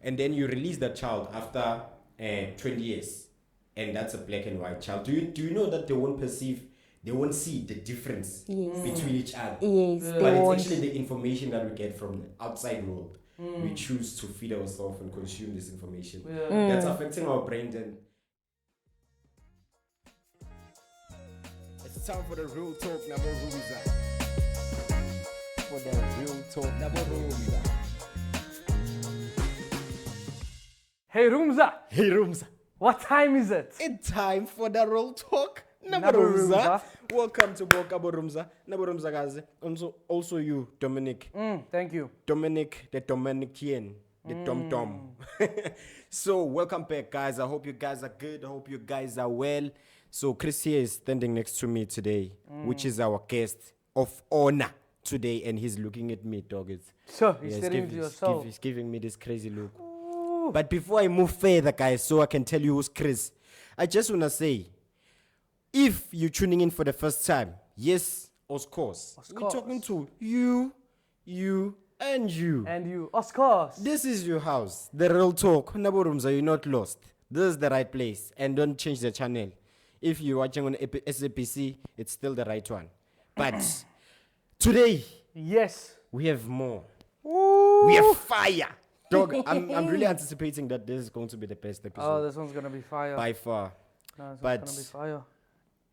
and then you release the child after 20 years, and that's a black and white child. Do you know that they won't see the difference between each other? Yes, But it's actually the information that we get from the outside world. We choose to feed ourselves and consume this information. That's affecting our brains. And it's time for the real talk, Nabo Roomza. For the real talk, Nabo Roomza. Hey Roomza, Hey Roomza, what time is it? it's time for the real talk, Nabo Nabo Roomza. Roomza. Welcome to Nabo Roomza. Nabo Roomza, guys. Also you, Dominic. Thank you. Dominic, the Dominican, the Dom. So welcome back, guys. I hope you guys are good. I hope you guys are well. So Chris here is standing next to me today, which is our guest of honor today, and he's looking at me, dog. So, he's staring to yourself. He's giving me this crazy look. But before I move further, guys, so I can tell you who's Chris, I just want to say, if you're tuning in for the first time, yes, of course. We're talking to you, and you. And you, of course. This is your house, the real talk. Nabo Roomza, you're not lost. This is the right place, and don't change the channel. If you're watching on SAPC, it's still the right one. But today, Yes. we have more. We have fire. Dog, I'm really anticipating that this is going to be the best Oh, episode this one's gonna be fire. by far. No, this but- one's gonna be fire.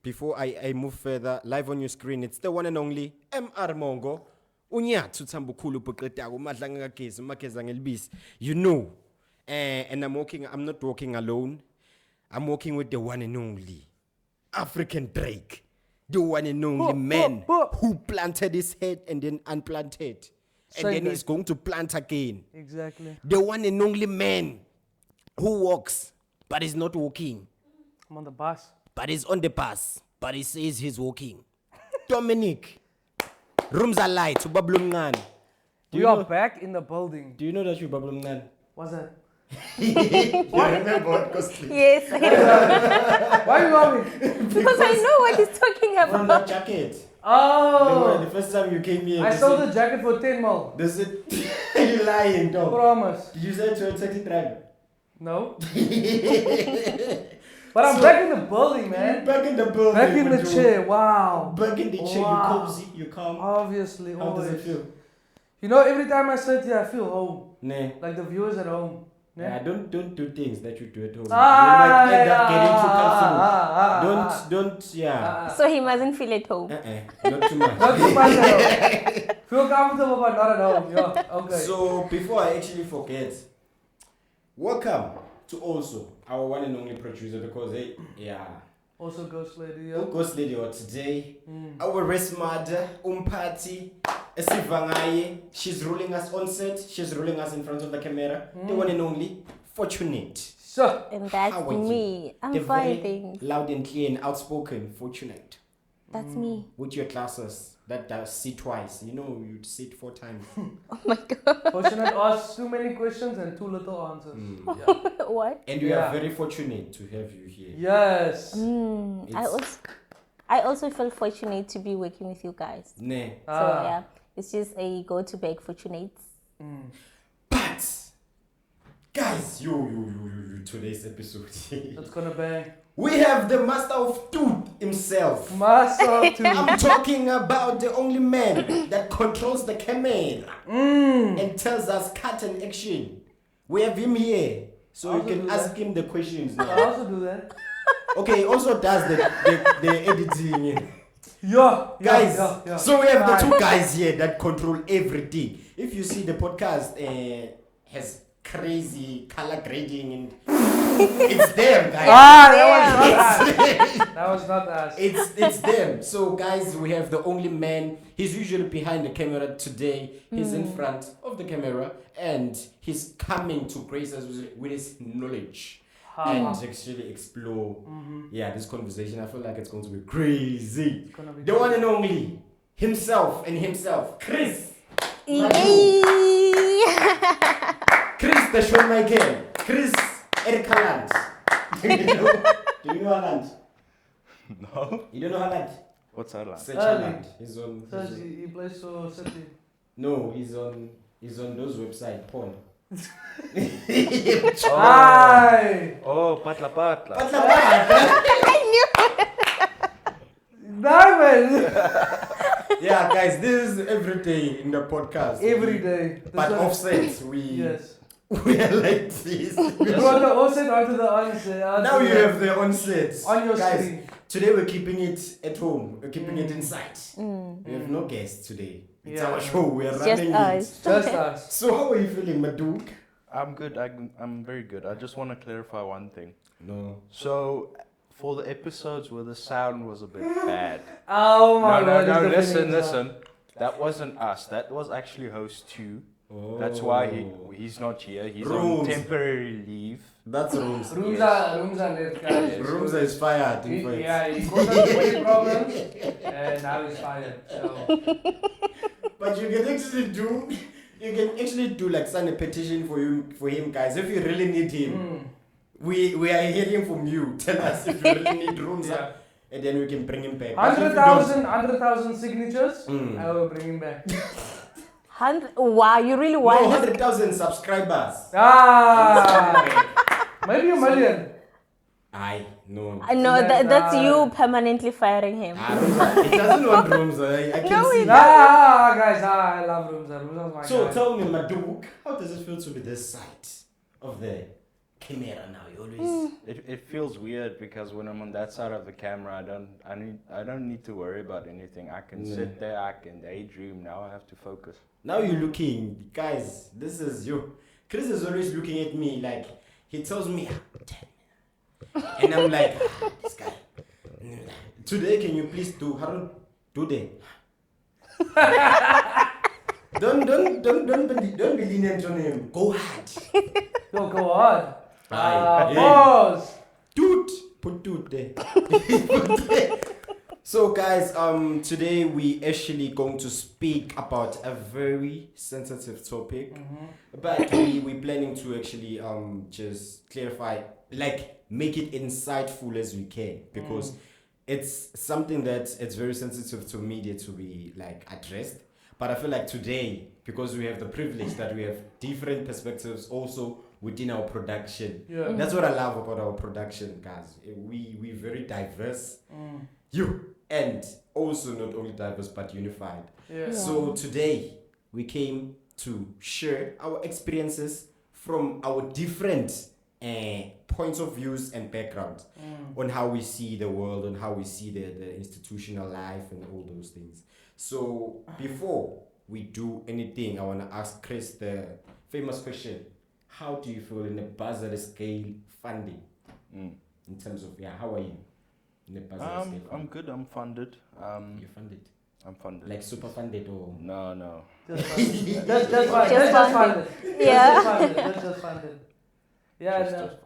Before I move further, live on your screen, it's the one and only MR Mongo. Unyathu Tambukhulu Buqedako madlanga kagezi mageza ngelibisi. You know. And I'm not walking alone. I'm walking with the one and only African Drake. The one and only man who planted his head and then unplanted. And Say then that. he's going to plant again. Exactly. The one and only man who walks, but is not walking. I'm on the bus. But he's on the bus, but he says he's walking. Dominic, rooms are light. Ubablumngan. We are back in the building. Do you know that you're Bablumgan? What's that? You remember what costly? Yes, Why are you laughing? because I know what he's talking From about. that jacket. Oh! The first time you came here. I they sold said- the jacket for 10 mil. They said, you're lying, dog. Promise. Did you say it to a taxi driver? No. But I'm back in the building, man. Back in the building. Back in the but you- chair. Wow. Back in the chair, Wow. you cozy, you calm. Obviously, How does it always. feel? You know, every time I sit here, I feel home. Nah. Like the viewers at home. Yeah, don't do things that you do at home. Ah, you might end up yeah, getting too comfortable. ah, Don't, yeah. So he mustn't feel at home. Not too much. Not too much at home. Feel comfortable, but not at home. Yeah, okay. So before I actually forget, welcome to also our one and only producer, because hey, yeah, Also Ghost Lady, yeah. who goes lady or today, our race mother, Umpati, Esivangaye, she's ruling us on set, she's ruling us in front of the camera, the one and only Fortunate. So, And that's How are you? me. I'm The fine, very thanks. loud and clear and outspoken Fortunate. That's me. With your classes, that does sit twice. You know, you'd sit 4 times. Oh my god. Fortunate asks too many questions and too little answers. Yeah. What? And we Yeah. are very fortunate to have you here. Yes. I also feel fortunate to be working with you guys. Nah. So yeah, it's just a go to bag fortunate. But, guys, you, today's episode. That's gonna bang. We have the master of truth himself. Master too. I'm talking about the only man that controls the camera and tells us cut and action. We have him here, so you Also can do ask him the questions I now. also do that. Okay, he also does the editing. Yeah. Guys, Yeah. so we have the 2 guys here that control everything. If you see the podcast has crazy color grading and it's them, guys. That was not us. It's them. So guys, we have the only man. He's usually behind the camera. Today he's in front of the camera, and he's coming to grace us with his knowledge and actually explore this conversation. I feel like it's going to be crazy. It's gonna be The one and only himself, Chris. Chris the showmaker. Chris Erikaland. Do you know Haaland? No. You don't know Haaland? What's that like? Search Haaland. Haaland. He's on. So he plays for City. No, he's on those website porn. Aye. Oh, patla patla. Diamond. Yeah, guys, this is every day in the podcast. Every day. But This one- offset, we Yes. we are like this. We brought the offset onto the onset. Now you have the onset. On your guys, screen. today we're keeping it at home. We're keeping it inside. We have no guests today. It's Yeah. our show. We are Just running us. it. Just us. So how are you feeling, Maduk? I'm good. I'm very good. I just want to clarify one thing. No. So, for the episodes where the sound was a bit bad. Oh my god. No. it's the feeling. Listen. That wasn't us. That was actually host 2. That's why he's not here. He's on Rooms. temporary leave. That's Roomza. Roomza left, guys. Roomza is fired. in fact. Yeah, he caused us many problems, and now he's fired. So. But you can actually do like sign a petition for him, guys. If you really need him, we are hearing from you. Tell us if you really need Roomza, Yeah. and then we can bring him back. But if you don't- 100,000 signatures, I will bring him back. Wow, you really No, want 100,000 subscribers. Maybe a million. No. No, that's you permanently firing him. Roomza, he doesn't want Roomza. I can No, see. he Ah, guys, I love Roomza. Roomza's my So guy. tell me, Maduk, how does it feel to be this side of the camera now? You always. It feels weird because when I'm on that side of the camera, I don't need to worry about anything. I can sit there, I can daydream. Now I have to focus. Now you're looking, guys. This is you. Chris is always looking at me like he tells me, and I'm like, this guy. Today, can you please do? Harun, today. Don't be lenient on him. Go hard. Go on. Aye. Pause. Dude, put dude there. So guys, today we actually going to speak about a very sensitive topic, but we planning to actually just clarify, like make it insightful as we can, because it's something that it's very sensitive to media to be like addressed. But I feel like today, because we have the privilege that we have different perspectives also within our production. Yeah. That's what I love about our production, guys. We very diverse. And also not only diverse but unified. Yeah. So today we came to share our experiences from our different points of views and backgrounds on how we see the world, on how we see the institutional life and all those things. So before we do anything, I want to ask Chris the famous question: how do you feel in a bursary scale funding? In terms of how are you? In a bursary scale I'm good. I'm funded. you funded? I'm funded. Like super funded or? No. Just funded. Yeah. Just funded. Just No. fun.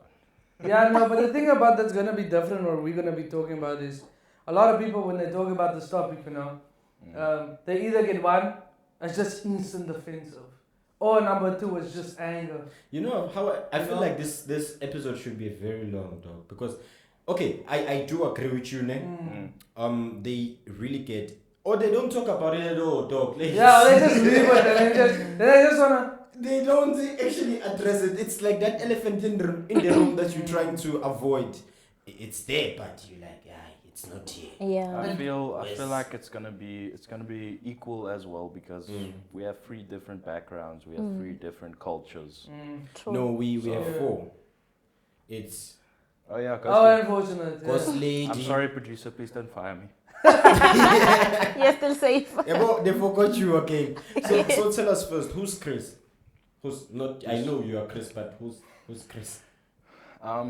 Yeah, no, but the thing about that's gonna be different, what we're gonna be talking about is a lot of people when they talk about this topic, they either get one, it's just instant offensive, or number two is just anger. You know how I feel like this episode should be very long, dog. Because okay, I do agree with you, ne? They really get, or they don't talk about it at all, dog. Like, Yeah, they just leave it and they just wanna. they don't actually address it. It's like that elephant in the room that you're trying to avoid. It's there, but you're like, it's not here. Yeah. I feel like it's gonna be equal as well because we have 3 different backgrounds. We have 3 different cultures. True. No, we have So- 4. It's Oh yeah, Unfortunate. Ghost Yeah. Lady. I'm sorry, producer. Please don't fire me. You're still safe. Yeah, but they forgot you again. So tell us first, who's Chris? Who's not? I know you are Chris, but who's Chris?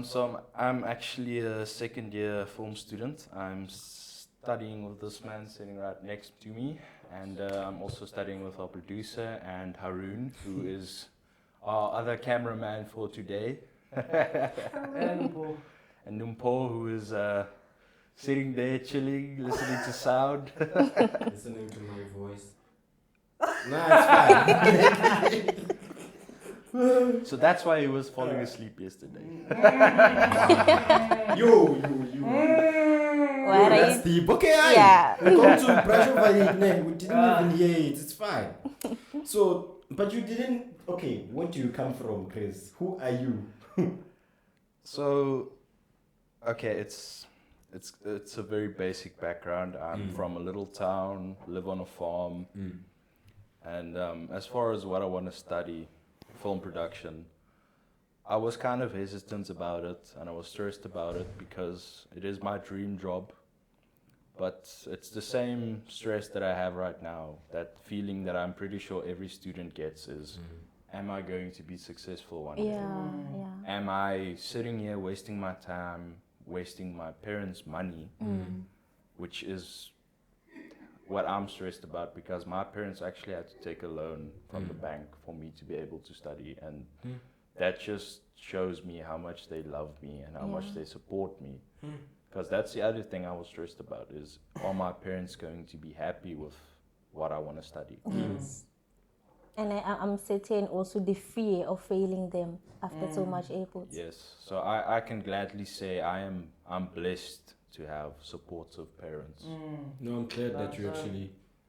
So I'm actually a second year film student. I'm studying with this man sitting right next to me, and I'm also studying with our producer and Harun, who is our other cameraman for today, and Numpo, who is sitting there chilling, listening to sound. Listening to my voice. Nah, it's fine. So that's why he was falling asleep yesterday. You. What are That's you? deep. Okay, Yeah. we come to brush over it. We didn't even hear it. It's fine. So, but you didn't Okay, where do you come from, Chris? Who are you? So, okay, it's a very basic background. I'm from a little town, live on a farm, and as far as what I want to study, film production, I was kind of hesitant about it, and I was stressed about it because it is my dream job. But it's the same stress that I have right now. That feeling that I'm pretty sure every student gets is, am I going to be successful one day? Yeah. Am I sitting here wasting my time, wasting my parents' money, which is what I'm stressed about because my parents actually had to take a loan from the bank for me to be able to study, and that just shows me how much they love me and how much they support me. Because that's the other thing I was stressed about is, are my parents going to be happy with what I want to study? Yes. And I'm certain also the fear of failing them after so much effort. Yes, so I can gladly say I'm blessed to have supportive parents. No, I'm glad that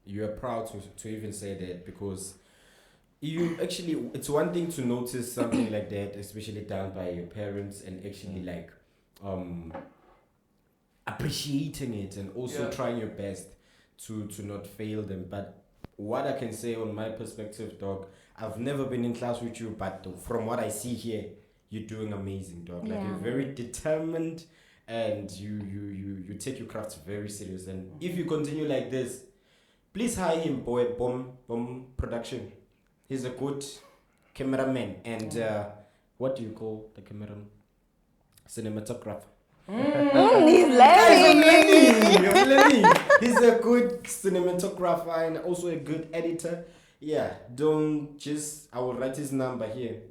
you are proud to even say that, because you actually, it's one thing to notice something like that, especially done by your parents, and actually like appreciating it and also trying your best to not fail them. But what I can say on my perspective, dog, I've never been in class with you, but from what I see here, you're doing amazing, dog. Like, you're very determined, and you take your crafts very serious. And if you continue like this, please hire him, boy, Bomb Production. He's a good cameraman, and what do you call the cameraman? Cinematographer. He's laughing. You're learning. He's a good cinematographer and also a good editor. Yeah, don't just, I will write his number here.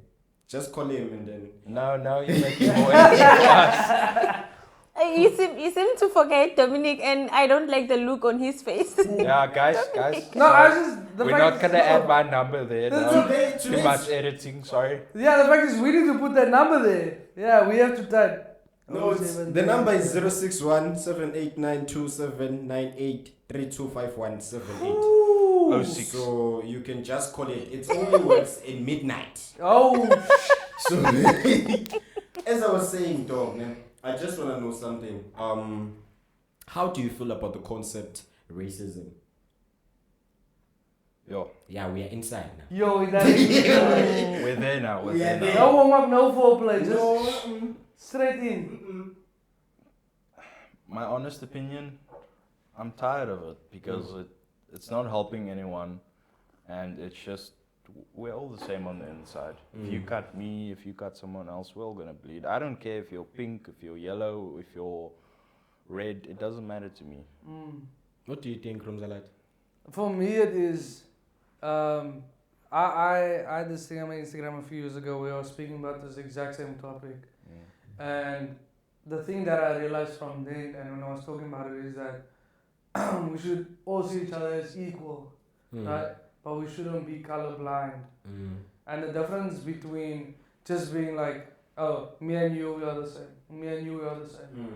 Just call him and then. Now you're making more effort. You seem to forget Dominic, and I don't like the look on his face. Yeah, guys. No, I just we're not gonna add my number there. No. Too Today's- much editing. Sorry. Yeah, the fact is we need to put that number there. Yeah, we have to type. No, the number is 061-789279832517. Oh, 06. So you can just call it. It only works in midnight. Oh, So as I was saying, dog, man, I just want to know something. How do you feel about the concept racism? Yo, Yeah, we are inside now. yo, that is we're there now. We're Yeah, there there. no now. warm up, no foreplay, just No, straight in. My honest opinion, I'm tired of it because it's not helping anyone, and it's just we're all the same on the inside. If you cut me, if you cut someone else, we're all gonna bleed. I don't care if you're pink, if you're yellow, if you're red. It doesn't matter to me. What do you think, Roomza? For me, it is. I had this thing on my Instagram a few years ago where I was speaking about this exact same topic, and the thing that I realized from then and when I was talking about it is that we should all see each other as equal, right? But we shouldn't be colorblind. And the difference between just being like, oh, me and you, we are the same. Me and you, we are the same.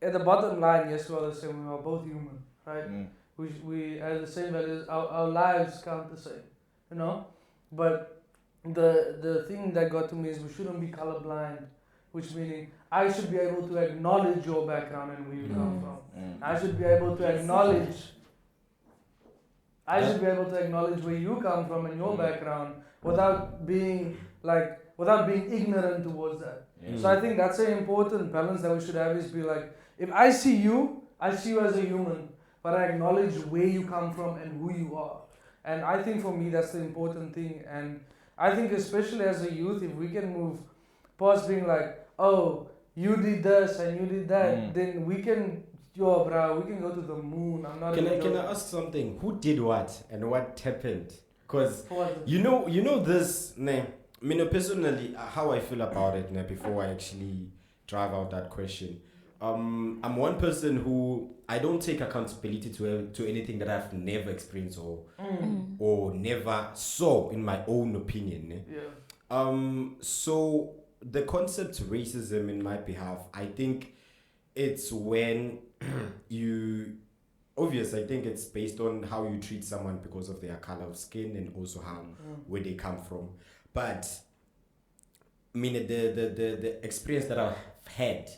At the bottom line, yes, we are the same. We are both human, right? We have the same values. Our lives count the same, you know. But the thing that got to me is we shouldn't be colorblind, which meaning I should be able to acknowledge your background and where you come from. I should be able to acknowledge. I should be able to acknowledge where you come from and your background without being ignorant towards that. So I think that's an important balance that we should have, is be like, if I see you as a human, but I acknowledge where you come from and who you are. And I think for me that's the important thing. And I think especially as a youth, if we can move past being like, oh, you did this and you did that, then we can go to the moon. I'm not. Can I ask something? Who did what and what happened? Because What? you know this. Nah, me personally, how I feel about it. Nah, before I actually drive out that question, I'm one person who I don't take accountability to anything that I've never experienced or never saw in my own opinion. Nah. Yeah. So the concept racism in my behalf, I think it's when you obvious. I think it's based on how you treat someone because of their color of skin and also how where they come from. But I mean, the experience that I've had,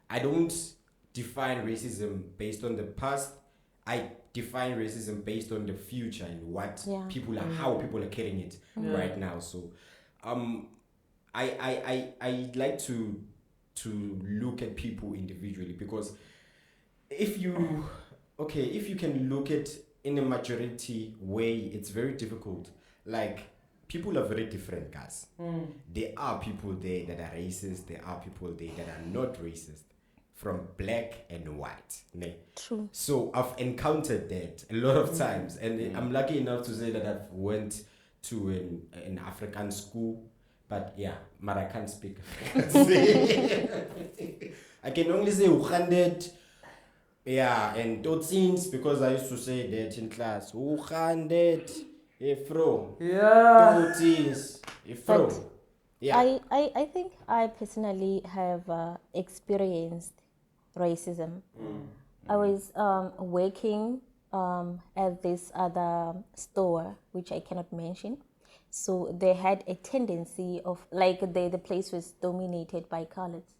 I don't define racism based on the past. I define racism based on the future and what people are, how people are carrying it right now. So, I like to look at people individually, because if you can look at in a majority way, it's very difficult. Like, people are very different, guys. There are people there that are racist. There are people there that are not racist, from black and white. Ne? True. So I've encountered that a lot of times, and I'm lucky enough to say that I've went to an African school. But yeah, but I can't speak Afrikaans. I can only say Ukhandet. Yeah, and Totsins, because I used to say that in class. Ukhandet. Efro. Yeah. Totsins. Efro. But Yeah. I think I personally have experienced racism. I was working at this other store, which I cannot mention. So they had a tendency of, like, the place was dominated by colors.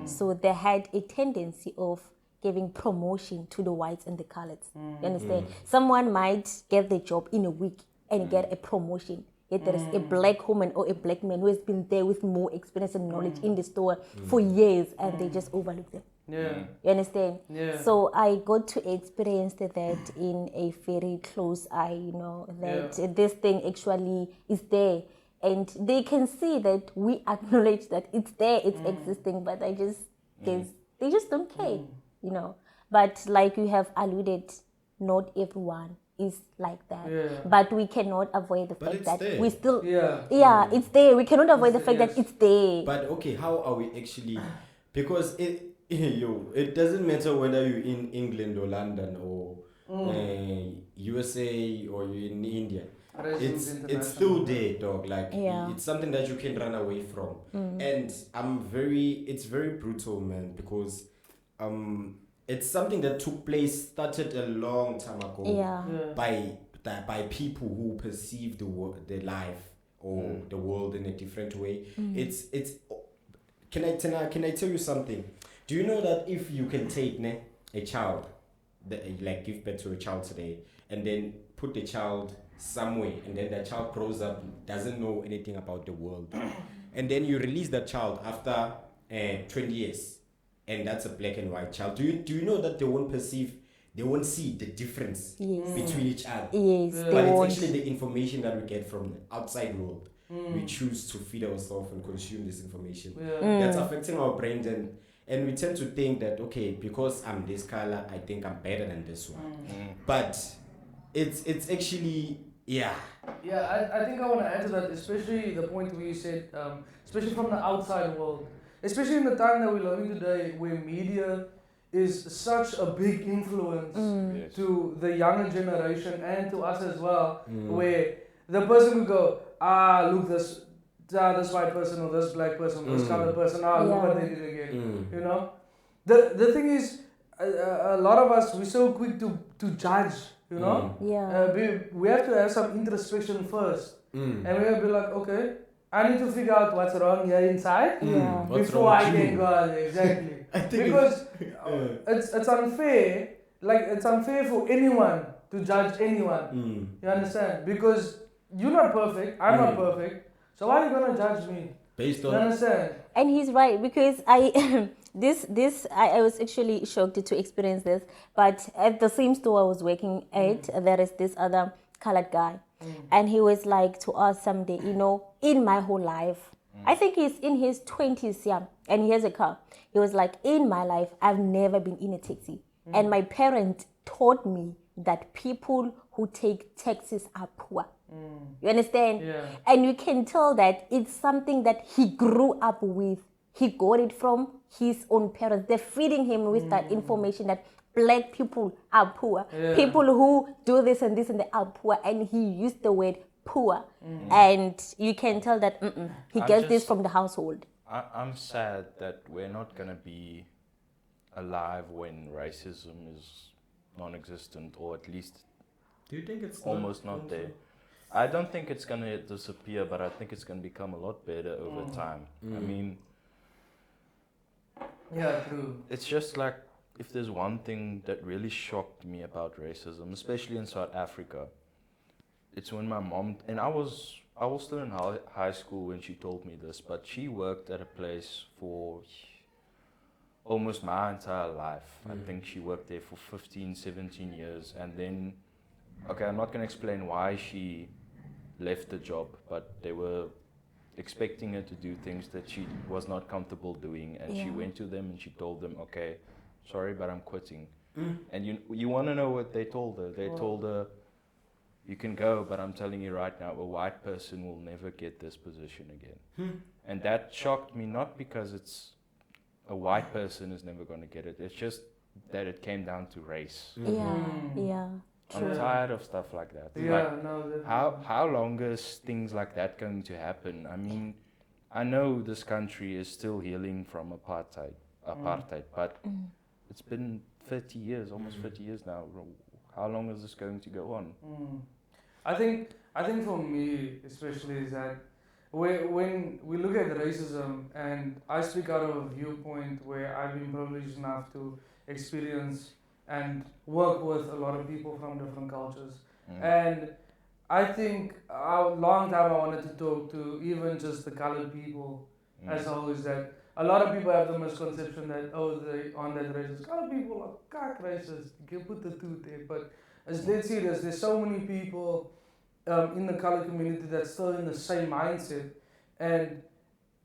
So they had a tendency of giving promotion to the whites and the colors. You understand? Someone might get the job in a week and get a promotion. Yet there is a black woman or a black man who has been there with more experience and knowledge in the store for years, and they just overlook them. Yeah. You understand? Yeah. So I got to experience that in a very close eye, that this thing actually is there. And they can see that we acknowledge that it's there, it's existing, but I just guess they just don't care, But like you have alluded, not everyone is like that. Yeah. But we cannot avoid the But fact it's that there. we still... Yeah. it's there. We cannot avoid the fact that it's there. But okay, how are we actually? Because it doesn't matter whether you're in England or London or USA or you're in India. It's still there, dog. Like, it's something that you can run away from. And it's very brutal, man, because it's something that started a long time ago by people who perceive the life or the world in a different way. It's can I tell you something? Do you know that if you can take a child, like give birth to a child today, and then put the child somewhere, and then that child grows up, doesn't know anything about the world, and then you release that child after 20 years, and that's a black and white child, do you know that they won't see the difference between each other? Yes, But it's actually the information that we get from the outside world. We choose to feed ourselves and consume this information. That's affecting our brains, and we tend to think that, okay, because I'm this color, I think I'm better than this one. But it's actually Yeah, I think I want to add to that, especially the point where you said, especially from the outside world, especially in the time that we're living today, where media is such a big influence to the younger generation and to us as well, where the person will go, look, this white person or this black person, this colored person, look what they did again, The thing is, a lot of us, we're so quick to judge, we have to have some introspection first, and we have to be like, okay, I need to figure out what's wrong here inside before I can go out there. Exactly. Because it's unfair. Like, it's unfair for anyone to judge anyone. You understand? Because you're not perfect. I'm not perfect. So why are you gonna judge me? based on. You understand? And he's right, because I I was actually shocked to experience this. But at the same store I was working at, there is this other colored guy, and he was like to us someday, in my whole life, I think he's in his 20s, and he has a car. He was like, in my life, I've never been in a taxi, and my parents taught me that people who take taxis are poor. You understand? Yeah. And you can tell that it's something that he grew up with. He got it from his own parents. They're feeding him with that information that black people are poor. Yeah. People who do this and this and they are poor. And he used the word poor. And you can tell that he gets this from the household. I'm sad that we're not going to be alive when racism is non-existent, or at least Do you think it's almost not there. I don't think it's gonna disappear, but I think it's gonna become a lot better over time. I mean, Yeah, true. it's just like, if there's one thing that really shocked me about racism, especially in South Africa, it's when my mom, and I was still in high school when she told me this, but she worked at a place for almost my entire life. I think she worked there for 15, 17 years, and then, okay, I'm not going to explain why she left the job, but they were expecting her to do things that she was not comfortable doing, and she went to them and she told them, okay, sorry, but I'm quitting. And you want to know what they told her? They told her, you can go, but I'm telling you right now, a white person will never get this position again. And that shocked me, not because it's a white person is never going to get it. It's just that it came down to race. Yeah. I'm tired of stuff like that. Yeah, Like, no. Definitely. how long is things like that going to happen? I mean, I know this country is still healing from apartheid, but it's been 30 years, almost 30 years now. How long is this going to go on? I think for me especially is that when we look at racism, and I speak out of a viewpoint where I've been privileged enough to experience and work with a lot of people from different cultures. And I think a long time I wanted to talk to even just the colored people as always, that a lot of people have the misconception that, oh, they aren't that racist. Colored people are cock racist. You can put the two there. But as dead serious, there's so many people in the colored community that's still in the same mindset. And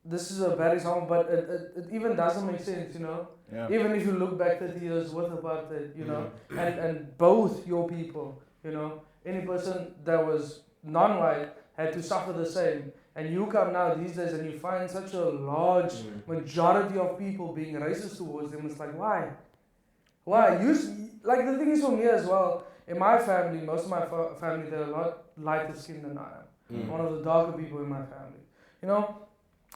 this is a bad example, but it even doesn't make sense, you know? Yeah. Even if you look back 30 years with apartheid, you know, and both your people, you know, any person that was non-white had to suffer the same. And you come now these days and you find such a large majority of people being racist towards them. It's like, why? Why? Like, the thing is for me as well, in my family, most of my family, they're a lot lighter skinned than I am. One of the darker people in my family, you know?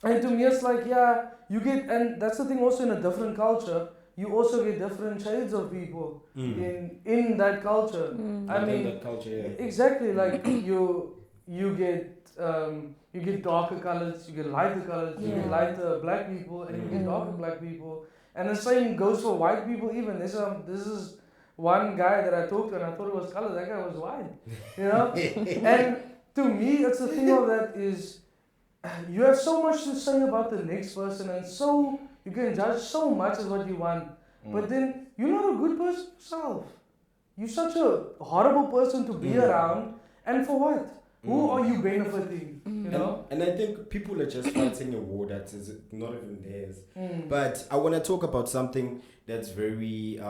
And to me, it's like, yeah, you get, and that's the thing also in a different culture, you also get different shades of people in that culture. I mean, that culture, yeah. exactly, like you get darker colors, you get lighter colors, you get lighter black people, and you get darker black people. And the same goes for white people even. This is one guy that I talked to and I thought it was color, that guy was white, you know? And to me, it's the thing of that is, you have so much to say about the next person, and so you can judge so much as what you want, but then you're not a good person yourself. You're such a horrible person to be around, and for what? Who are you benefiting? You know? And I think people are just fighting a war that is not even theirs. But I want to talk about something that's very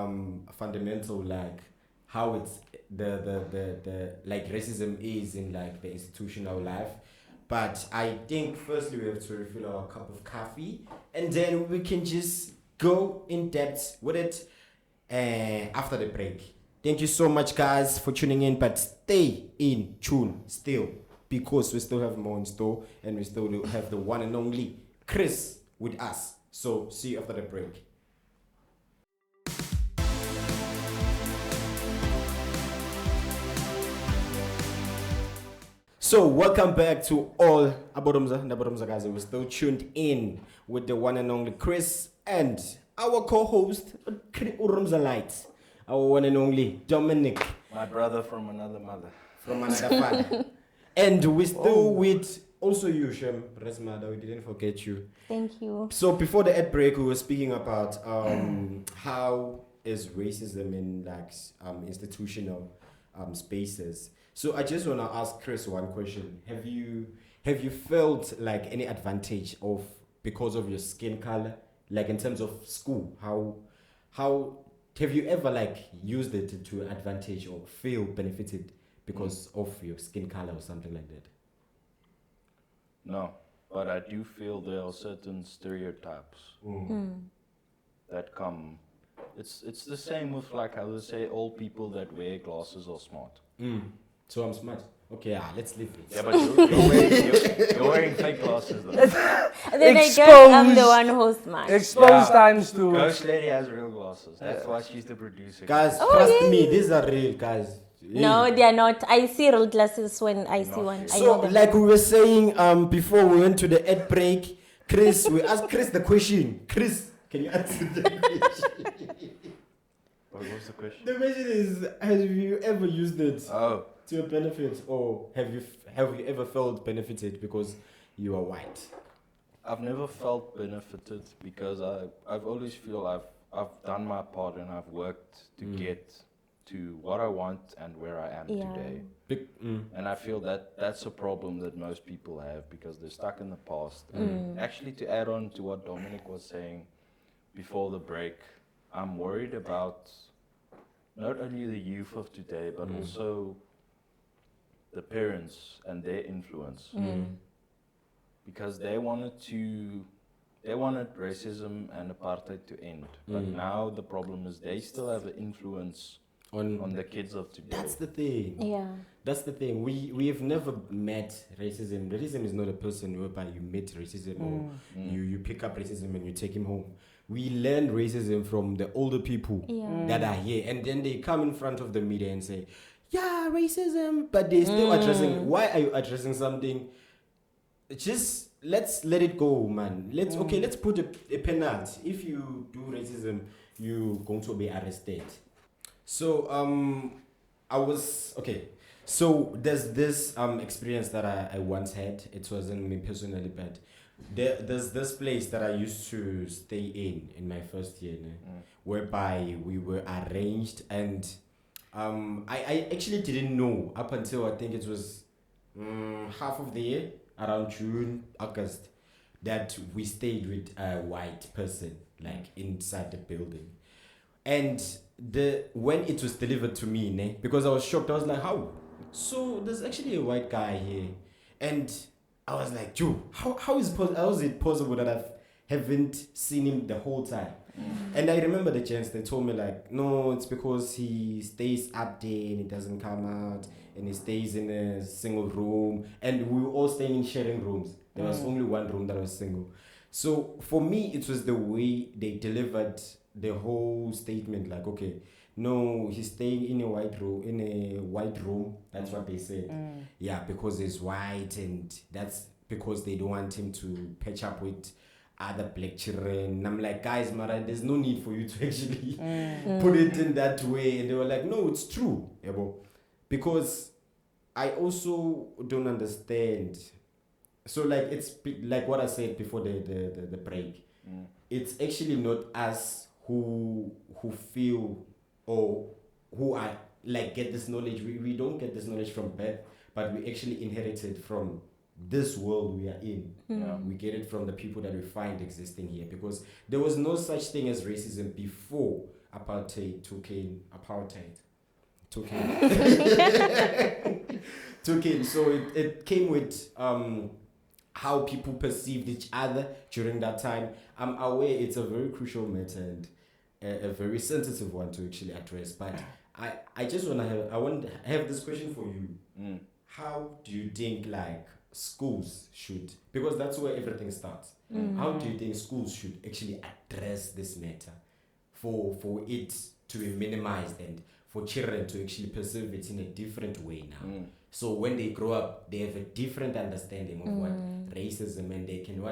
fundamental, like how it's the like racism is in like the institutional life. But I think firstly we have to refill our cup of coffee, and then we can just go in depth with it after the break. Thank you so much, guys, for tuning in, but stay in tune still, because we still have more in store, and we still have the one and only Chris with us. So see you after the break. So welcome back to all Nabo Roomza guys. We're still tuned in with the one and only Chris and our co-host Roomza Light, our one and only Dominic, My brother from another mother. from another father. And we're still with also you, Shem Resmada. We didn't forget you. Thank you. So before the ad break, we were speaking about how is racism in like institutional spaces. So I just want to ask Chris one question. Have you felt like any advantage of because of your skin color, like in terms of school? How have you ever like used it to advantage or feel benefited because of your skin color or something like that? No, but I do feel there are certain stereotypes that come. It's the same with like how they say all people that wear glasses are smart. So I'm smart. Okay, let's leave it. Yeah, but you're wearing fake glasses though. And then I guess I'm the Exposed. one host man. Exposed Yeah. times two. Ghost Lady has real glasses. That's why she's the producer. Guys, Oh, trust yeah. me, these are real, guys. No, they are not. I see real glasses when I see one. I know So, them. like we were saying before we went to the ad break, Chris, we asked Chris the question. Chris, can you answer the question? What was the question? The question is, have you ever used it Oh, to your benefit, or have you ever felt benefited because you are white? I've never felt benefited because I've always feel I've done my part and I've worked to get to what I want and where I am Yeah. today. Mm. And I feel that that's a problem that most people have because they're stuck in the past. And actually, to add on to what Dominic was saying before the break, I'm worried about not only the youth of today, but also the parents and their influence. Because they wanted racism and apartheid to end. But now the problem is they still have an influence on the kids of today. That's the thing. Yeah. That's the thing. We have never met racism. Racism is not a person whereby you meet racism or you pick up racism and you take him home. We learn racism from the older people that are here, and then they come in front of the media and say, "Yeah, racism," but they still addressing. Why are you addressing something? Just let's let it go, man. Let's put a penalty. If you do racism, you're going to be arrested. So I was okay. So there's this experience that I once had. It wasn't me personally, but there's this place that I used to stay in my first year, whereby we were arranged, and I actually didn't know up until I think it was half of the year, around June, August, that we stayed with a white person like inside the building. And when it was delivered to me, because I was shocked, I was like, how? So there's actually a white guy here. And I was like, Joe, how is it possible that I haven't seen him the whole time? And I remember the gents, they told me like, no, it's because he stays up there and he doesn't come out and he stays in a single room. And we were all staying in sharing rooms. There was only one room that was single. So for me, it was the way they delivered the whole statement, like, okay, no, he's staying in a white room. That's what they said. Yeah, because he's white, and that's because they don't want him to patch up with other black children. And I'm like, guys, Mara, there's no need for you to actually put it in that way. And they were like, no, it's true, because I also don't understand. So like it's like what I said before the break. It's actually not us who feel or who are like get this knowledge. We don't get this knowledge from birth, but we actually inherit it from this world we are in. We get it from the people that we find existing here, because there was no such thing as racism before apartheid took in. So it came with how people perceived each other during that time. I'm aware it's a very crucial matter and a very sensitive one to actually address, but I just want to have this question for you. How do you think like schools should, because that's where everything starts, how do you think schools should actually address this matter for it to be minimized and for children to actually perceive it in a different way now? So when they grow up, they have a different understanding of what racism, and they can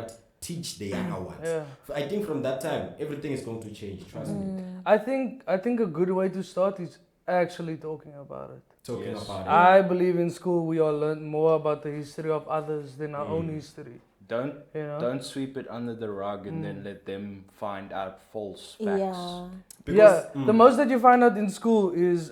teach the younger ones. Yeah. I think from that time, everything is going to change. Trust me. I think a good way to start is actually talking about it. Talking about it. I believe in school we all learn more about the history of others than our own history. Don't sweep it under the rug and then let them find out false facts. Yeah. Because, the most that you find out in school is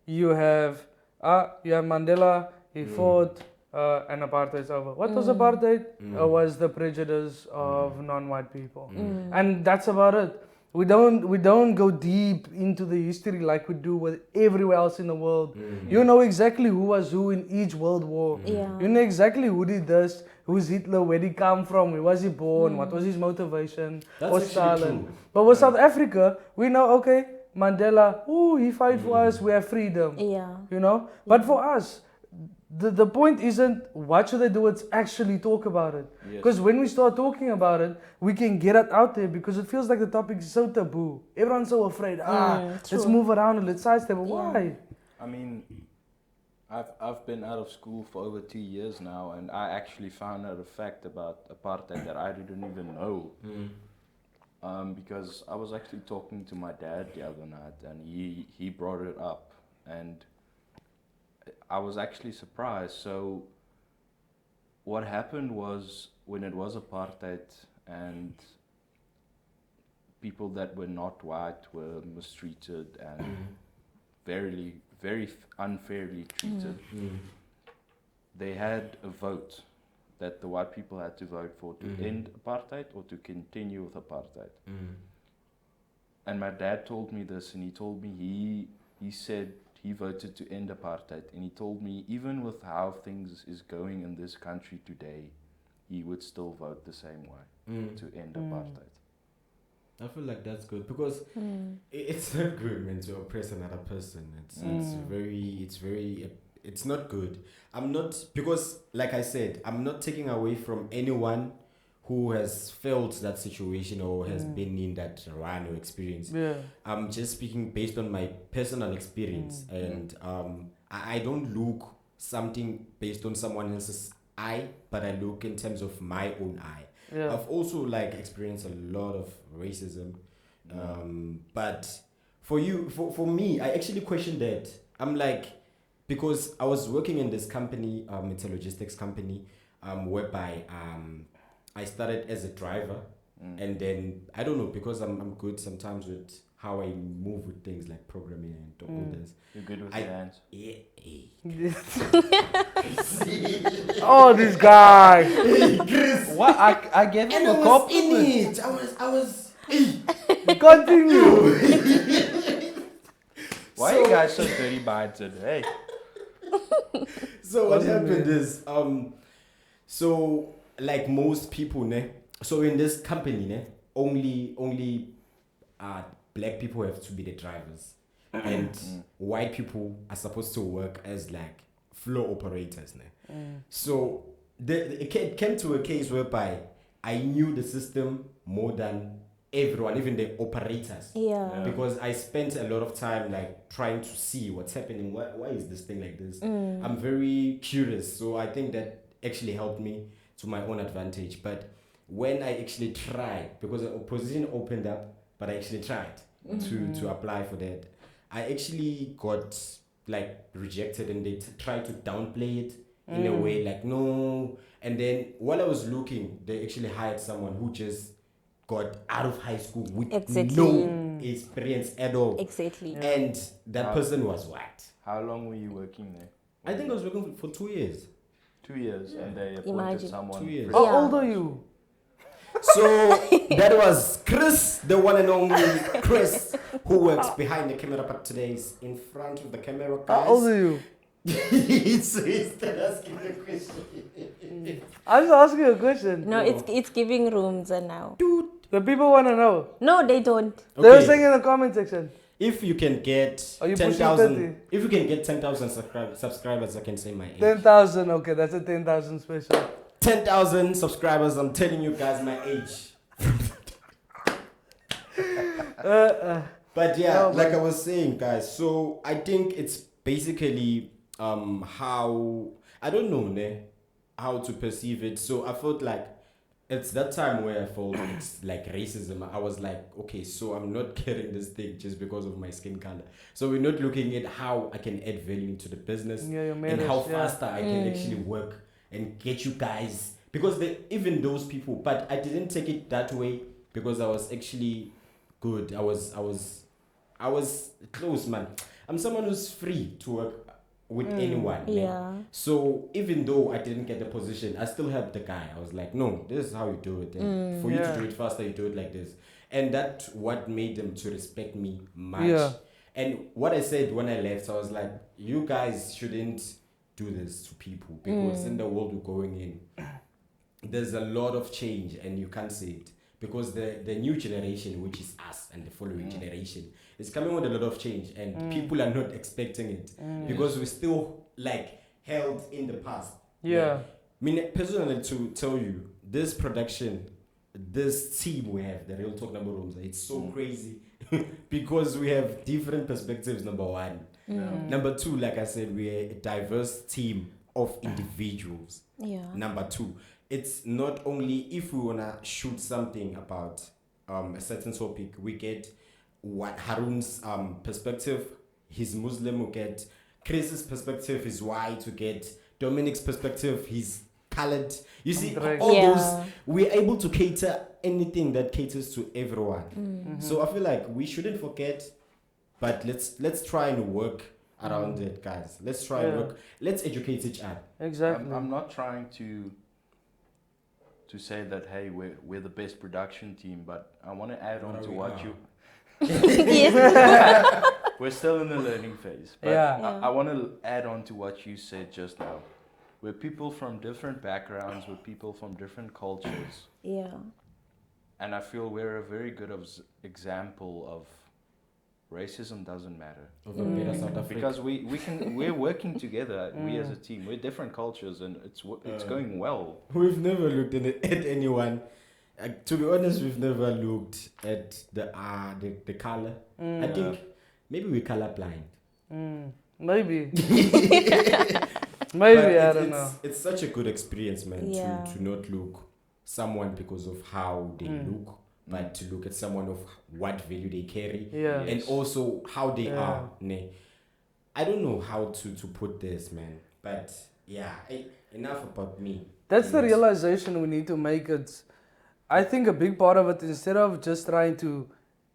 you have Mandela, he fought, and apartheid is over. What was apartheid? Was the prejudice of non-white people, and that's about it. We don't go deep into the history like we do with everywhere else in the world. You know exactly who was who in each world war. Yeah. You know exactly who did this, who's Hitler, where did he come from, where was he born, what was his motivation, what's Stalin. True. But with South Africa, we know, okay, Mandela, he fight for us, we have freedom. Yeah. You know? But for us, the point isn't what should I do, it's actually talk about it. Yes. Because when we start talking about it, we can get it out there because it feels like the topic is so taboo. Everyone's so afraid. Let's true. move around and let's sidestep. Why? I mean, I've been out of school for over 2 years now, and I actually found out a fact about apartheid that I didn't even know. Because I was actually talking to my dad the other night, and he brought it up, and I was actually surprised. So what happened was, when it was apartheid and people that were not white were mistreated and very unfairly treated, they had a vote that the white people had to vote for to end apartheid or to continue with apartheid. And my dad told me this, and he told me he said he voted to end apartheid, and he told me even with how things is going in this country today, he would still vote the same way to end apartheid. I feel like that's good because it's not good, man, to oppress another person. It's not good. I'm not, because like I said, I'm not taking away from anyone who has felt that situation or has been in that run or experience. Yeah. I'm just speaking based on my personal experience, and I don't look something based on someone else's eye, but I look in terms of my own eye. Yeah. I've also like experienced a lot of racism, but for me, I actually questioned that. I'm like, because I was working in this company, it's a logistics company, whereby I started as a driver, and then I don't know, because I'm good sometimes with how I move with things like programming and all this. You're good with your hands. Yeah. Oh, this guy. Chris, What? I gave him and I a was compliment. in it. I was. Continue. Why are you guys so dirty minded? Hey. So what happened is, so like most people, ne? So in this company, ne, only black people have to be the drivers, and white people are supposed to work as like floor operators, ne? So it came to a case whereby I knew the system more than everyone, even the operators. Yeah. Because I spent a lot of time like trying to see what's happening. Why is this thing like this? I'm very curious, so I think that actually helped me to my own advantage. But when I actually tried, because the position opened up, but I actually tried to apply for that, I actually got like rejected, and they tried to downplay it in a way like no. And then while I was looking, they actually hired someone who just got out of high school with no experience at all. Exactly. And that person was white. How long were you working there? I think I was working for 2 years. 2 years, and they appointed Imagine. someone. 2 years. How Yeah. old are you? So that was Chris, the one and only Chris, who works behind the camera, but today is in front of the camera, guys. How old are you? He's still asking the question. I'm just asking you a question. No, it's giving rooms now. Dude. The people want to know. No, they don't. They were saying in the comment section. If you can get Are you pushing 10,000, 30? if you can get 10,000 subscribers, I can say my age. 10,000. Okay, that's a 10,000 special. 10,000 subscribers, I'm telling you guys my age. But yeah, like I was saying, guys, so I think it's basically how, I don't know, ne, how to perceive it. So I felt like it's that time where I felt it's like racism. I was like, okay, so I'm not getting this thing just because of my skin color. So we're not looking at how I can add value into the business, and how faster I can actually work and get you guys, because even those people, but I didn't take it that way, because I was actually good. I was close, man. I'm someone who's free to work with anyone. Yeah. Man. So even though I didn't get the position, I still helped the guy. I was like, no, this is how you do it. And for you to do it faster, you do it like this. And that's what made them to respect me much. Yeah. And what I said when I left, I was like, you guys shouldn't do this to people, because in the world we're going in, there's a lot of change, and you can't see it, because the new generation, which is us and the following generation, is coming with a lot of change, and people are not expecting it, because we're still like held in the past. Yeah. I mean, personally, to tell you, this production, this team we have, the Real Talk Nabo Roomza, it's so crazy because we have different perspectives, number one. Number two, like I said, we're a diverse team of individuals. Yeah. Number two, it's not only if we want to shoot something about a certain topic, we get what Harun's perspective, he's Muslim, we get Chris's perspective, he's white, we get Dominic's perspective, he's colored. You see, all those, we're able to cater anything that caters to everyone. So I feel like we shouldn't forget, but let's try and work around it, guys. Let's try and work. Let's educate each other. Exactly. I'm not trying to say that, hey, we're the best production team, but I want to add on to what you... We're still in the learning phase. But I want to add on to what you said just now. We're people from different backgrounds, we're people from different cultures. Yeah. And I feel we're a very good example of racism doesn't matter. Of a better South Africa. Because we're working together, we as a team, we're different cultures and it's going well. We've never looked at anyone. To be honest, we've never looked at the color. I think maybe we're colorblind. Maybe. But I don't know. It's such a good experience, man, Yeah. to not look someone because of how they look, but to look at someone of what value they carry, and also how they are. Ne? I don't know how to put this, man, but enough about me. That's the realization we need to make. I think a big part of it, instead of just trying to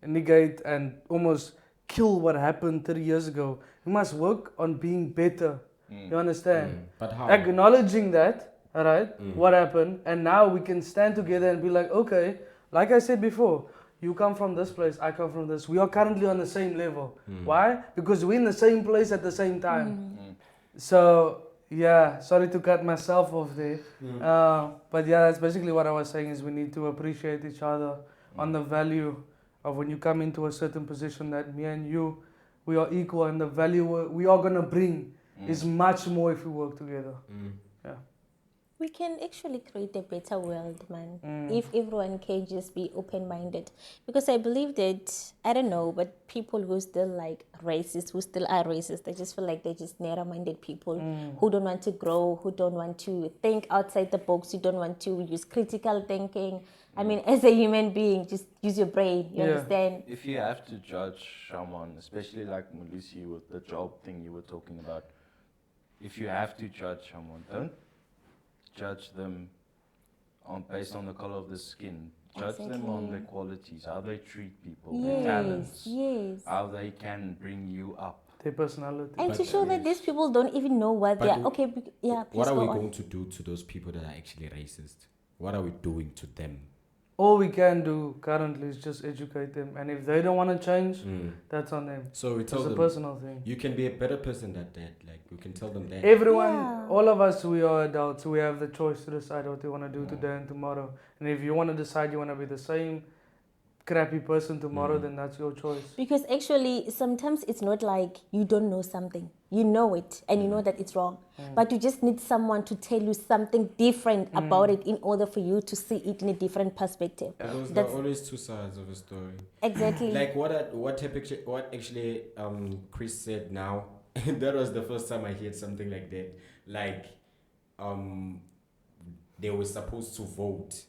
negate and almost kill what happened 30 years ago, we must work on being better. You understand? But how? Acknowledging that, all right, what happened, and now we can stand together and be like, okay, like I said before, you come from this place, I come from this. We are currently on the same level. Why? Because we're in the same place at the same time. So, sorry to cut myself off there. But that's basically what I was saying is we need to appreciate each other on the value of when you come into a certain position that me and you, we are equal, and the value we are going to bring is much more if we work together. We can actually create a better world, man, if everyone can just be open-minded. Because I believe that, I don't know, but people who still like racist, who still are racist, I just feel like they're just narrow-minded people who don't want to grow, who don't want to think outside the box, who don't want to use critical thinking. I mean, as a human being, just use your brain, you understand? If you have to judge someone, especially like Mulisi with the job thing you were talking about, if you have to judge someone, don't judge them based on the color of the skin. Judge them on their qualities, how they treat people, their talents, how they can bring you up. Their personality. And to show that these people don't even know what they are. Okay, what are we going to do to those people that are actually racist? What are we doing to them? All we can do currently is just educate them, and if they don't want to change, that's on them. So we tell it's them, a personal thing. You can be a better person than that. Like we can tell them that. Everyone, all of us, we are adults. We have the choice to decide what we want to do today and tomorrow. And if you want to decide you want to be the same crappy person tomorrow, then that's your choice. Because actually, sometimes it's not like you don't know something. You know it, and you know that it's wrong. But you just need someone to tell you something different about it in order for you to see it in a different perspective. Because there are always two sides of a story. Exactly. Like what actually Chris said now, that was the first time I heard something like that. Like they were supposed to vote.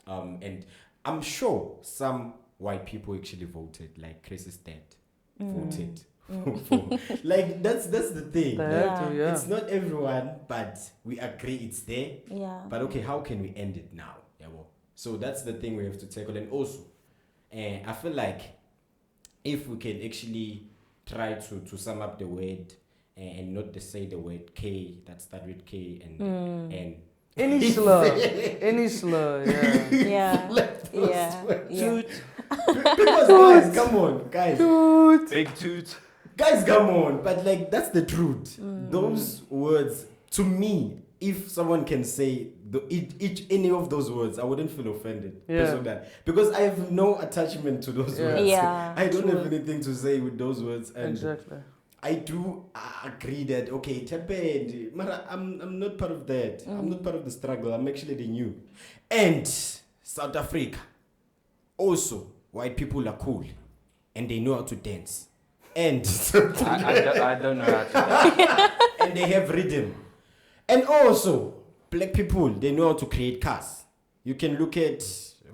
And I'm sure some white people actually voted, like Chris's dad voted. Like that's the thing. It's not everyone, but we agree it's there. But okay, how can we end it now? So that's the thing we have to tackle. And also, I feel like if we can actually try to sum up the word and not to say the word K that start with K and any slur, Toot. Because guys, come on, guys. Toot. Big toot. Guys, come on. But like, that's the truth. Those words, to me, if someone can say any of those words, I wouldn't feel offended. Because I have no attachment to those words. I don't have anything to say with those words. And exactly. I do agree that okay, it happened. Mara, I'm not part of that. I'm not part of the struggle. I'm actually the new. And South Africa, also white people are cool, and they know how to dance. And I don't know how to. and they have rhythm. And also, black people, they know how to create cars. You can look at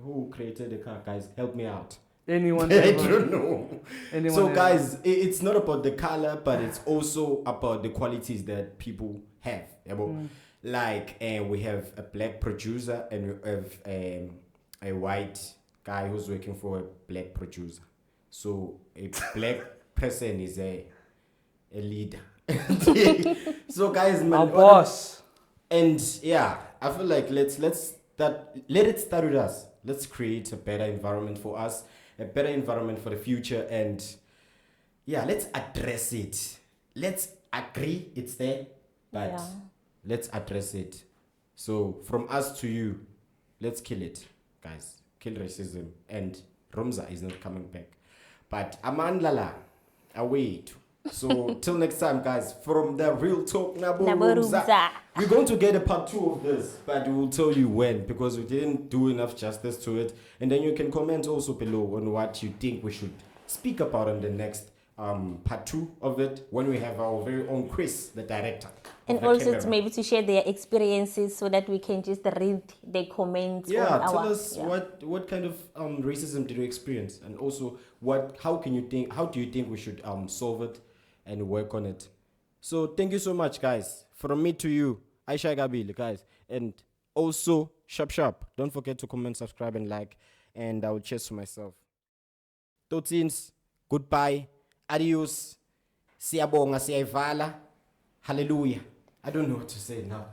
who created the car, guys. Help me out. Anyone I ever. don't know. Anyone So, ever. guys, it's not about the color, but it's also about the qualities that people have. Like, we have a black producer and we have a white guy who's working for a black producer. So, a black person is a leader. So, guys, man, Our boss. and yeah, I feel like let it start with us. Let's create a better environment for us, a better environment for the future, and yeah, let's address it. Let's agree it's there, but Yeah. let's address it. So from us to you, let's kill it, guys. Kill racism, and Roomza is not coming back. But Amandlala, away. So till next time, guys. From the Real Talk Nabo Roomza. Roomza. We're going to get a part 2 of this, but we'll tell you when, because we didn't do enough justice to it. And then you can comment also below on what you think we should speak about in the next part 2 of it, when we have our very own Chris, the director. And of the also camera. maybe to share their experiences so that we can just read their comments. Yeah, on tell our, us yeah. what kind of racism did you experience, and also how do you think we should solve it and work on it. So thank you so much, guys. From me to you, Aisha Gabil, guys, and also sharp. Don't forget to comment, subscribe, and like. And I will cheers to myself. Totsins, goodbye, adios, siyabonga, siyayivala, hallelujah. I don't know what to say now.